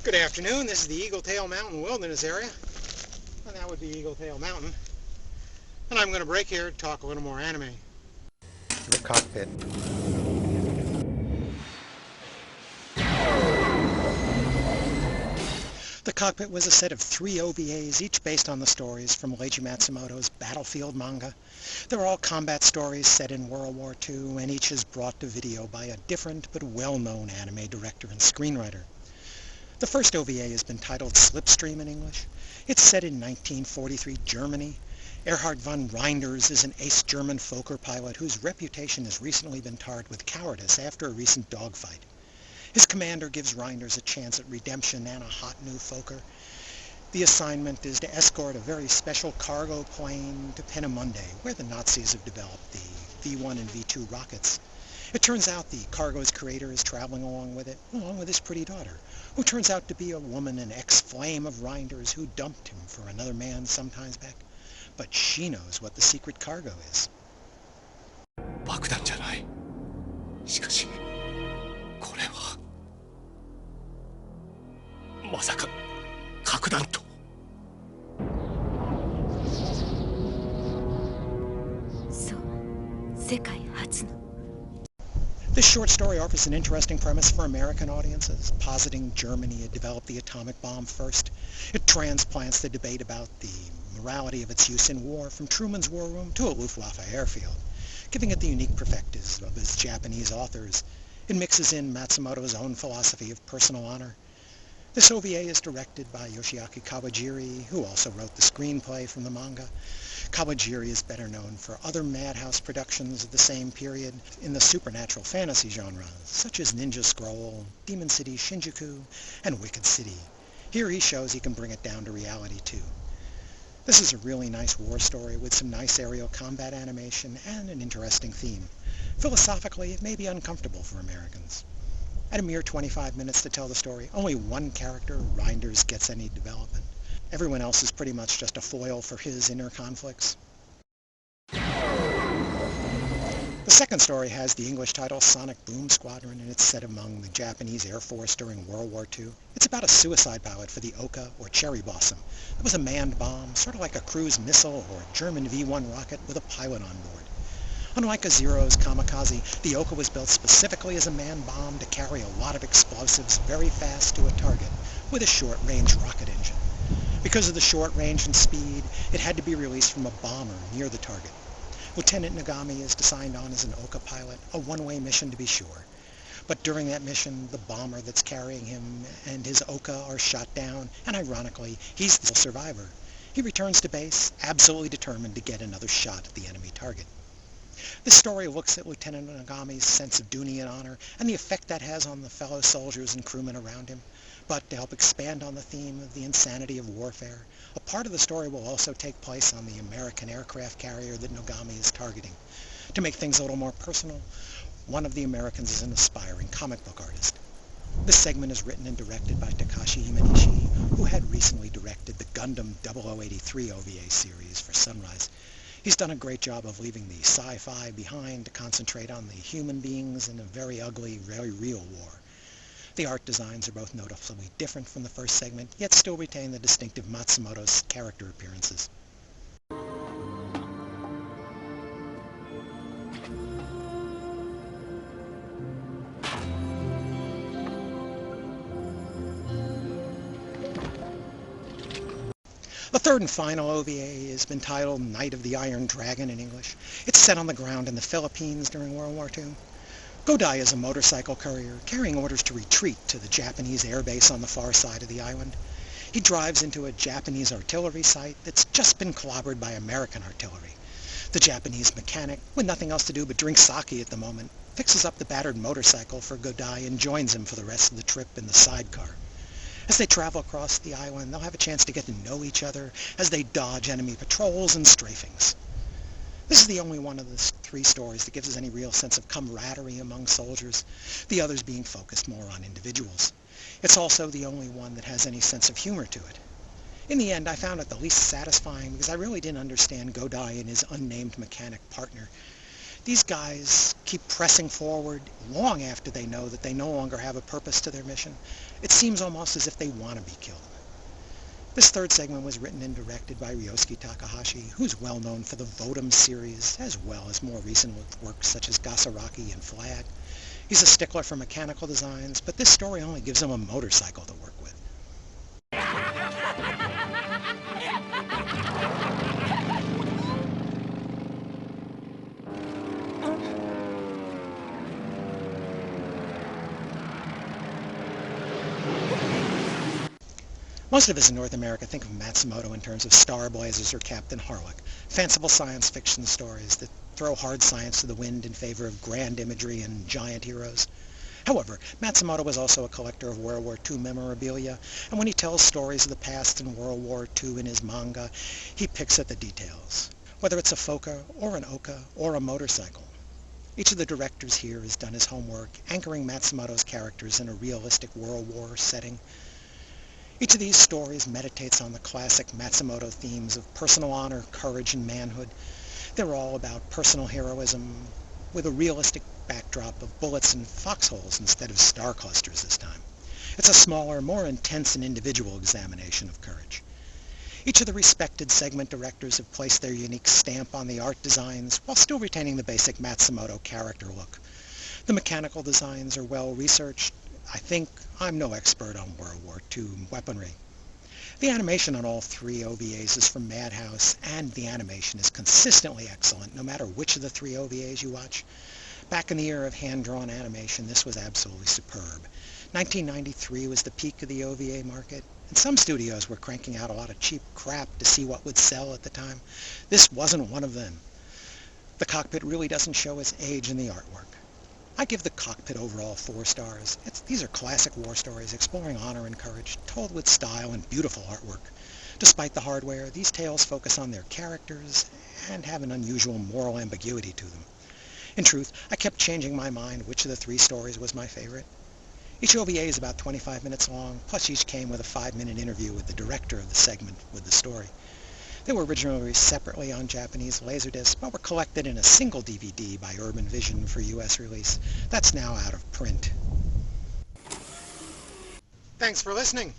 Good afternoon. This is the Eagle Tail Mountain Wilderness area, and that would be Eagle Tail Mountain. And I'm going to break here to talk a little more anime. The cockpit. The Cockpit was a set of 3 OVAs, each based on the stories from Leiji Matsumoto's Battlefield manga. They're all combat stories set in World War II, and each is brought to video by a different but well-known anime director and screenwriter. The first OVA has been titled Slipstream in English. It's set in 1943 Germany. Erhard von Reinders is an ace German Fokker pilot whose reputation has recently been tarred with cowardice after a recent dogfight. His commander gives Reinders a chance at redemption and a hot new Fokker. The assignment is to escort a very special cargo plane to Peenemünde, where the Nazis have developed the V-1 and V-2 rockets. It turns out the cargo's creator is traveling along with it, along with his pretty daughter, who turns out to be a woman, an ex-flame of Reinders who dumped him for another man some times back. But she knows what the secret cargo is. 爆弾じゃない。しかし、これはまさか核弾頭。そう、世界初の。This short story offers an interesting premise for American audiences, positing Germany had developed the atomic bomb first. It transplants the debate about the morality of its use in war from Truman's war room to a Luftwaffe airfield, giving it the unique perspectives of its Japanese authors. It mixes in Matsumoto's own philosophy of personal honor. This OVA is directed by Yoshiaki Kawajiri, who also wrote the screenplay from the manga. Kawajiri is better known for other Madhouse productions of the same period in the supernatural fantasy genre, such as Ninja Scroll, Demon City Shinjuku, and Wicked City. Here he shows he can bring it down to reality too. This is a really nice war story with some nice aerial combat animation and an interesting theme. Philosophically, it may be uncomfortable for Americans. At a mere 25 minutes to tell the story, only one character, Reinders, gets any development. Everyone else is pretty much just a foil for his inner conflicts. The second story has the English title Sonic Boom Squadron, and it's set among the Japanese Air Force during World War II. It's about a suicide pilot for the Oka, or Cherry Blossom. It was a manned bomb, sort of like a cruise missile or a German V-1 rocket with a pilot on board. Unlike a Zero's kamikaze, the Oka was built specifically as a manned bomb to carry a lot of explosives very fast to a target with a short-range rocket engine. Because of the short range and speed, it had to be released from a bomber near the target. Lieutenant Nagami is signed on as an Oka pilot, a one-way mission to be sure. But during that mission, the bomber that's carrying him and his Oka are shot down, and ironically, he's the survivor. He returns to base, absolutely determined to get another shot at the enemy target. This story looks at Lieutenant Nagami's sense of duty and honor, and the effect that has on the fellow soldiers and crewmen around him. But to help expand on the theme of the insanity of warfare, a part of the story will also take place on the American aircraft carrier that Nogami is targeting. To make things a little more personal, one of the Americans is an aspiring comic book artist. This segment is written and directed by Takashi Imanishi, who had recently directed the Gundam 0083 OVA series for Sunrise. He's done a great job of leaving the sci-fi behind to concentrate on the human beings in a very ugly, very real war. The art designs are both noticeably different from the first segment, yet still retain the distinctive Matsumoto's character appearances. The third and final OVA has been titled Night of the Iron Dragon in English. It's set on the ground in the Philippines during World War II. Godai is a motorcycle courier carrying orders to retreat to the Japanese airbase on the far side of the island. He drives into a Japanese artillery site that's just been clobbered by American artillery. The Japanese mechanic, with nothing else to do but drink sake at the moment, fixes up the battered motorcycle for Godai and joins him for the rest of the trip in the sidecar. As they travel across the island, they'll have a chance to get to know each other as they dodge enemy patrols and strafings. This is the only one of the 3 stories that gives us any real sense of camaraderie among soldiers, the others being focused more on individuals. It's also the only one that has any sense of humor to it. In the end, I found it the least satisfying because I really didn't understand Godai and his unnamed mechanic partner. These guys keep pressing forward long after they know that they no longer have a purpose to their mission. It seems almost as if they want to be killed. This third segment was written and directed by Ryosuke Takahashi, who's well known for the Votum series, as well as more recent works such as Gasaraki and Flag. He's a stickler for mechanical designs, but this story only gives him a motorcycle to work with. Most of us in North America think of Matsumoto in terms of Star Blazers or Captain Harlock, fanciful science fiction stories that throw hard science to the wind in favor of grand imagery and giant heroes. However, Matsumoto was also a collector of World War II memorabilia, and when he tells stories of the past in World War II in his manga, he picks at the details, whether it's a foca or an oka or a motorcycle. Each of the directors here has done his homework, anchoring Matsumoto's characters in a realistic World War setting. Each of these stories meditates on the classic Matsumoto themes of personal honor, courage, and manhood. They're all about personal heroism, with a realistic backdrop of bullets and foxholes instead of star clusters this time. It's a smaller, more intense and individual examination of courage. Each of the respected segment directors have placed their unique stamp on the art designs while still retaining the basic Matsumoto character look. The mechanical designs are well researched. I think I'm no expert on World War II weaponry. The animation on all three OVAs is from Madhouse, and the animation is consistently excellent no matter which of the three OVAs you watch. Back in the era of hand-drawn animation, this was absolutely superb. 1993 was the peak of the OVA market, and some studios were cranking out a lot of cheap crap to see what would sell at the time. This wasn't one of them. The cockpit really doesn't show its age in the artwork. I give the cockpit overall 4 stars. These are classic war stories exploring honor and courage, told with style and beautiful artwork. Despite the hardware, these tales focus on their characters and have an unusual moral ambiguity to them. In truth, I kept changing my mind which of the 3 stories was my favorite. Each OVA is about 25 minutes long, plus each came with a 5-minute interview with the director of the segment with the story. They were originally released separately on Japanese Laserdisc, but were collected in a single DVD by Urban Vision for US release. That's now out of print. Thanks for listening.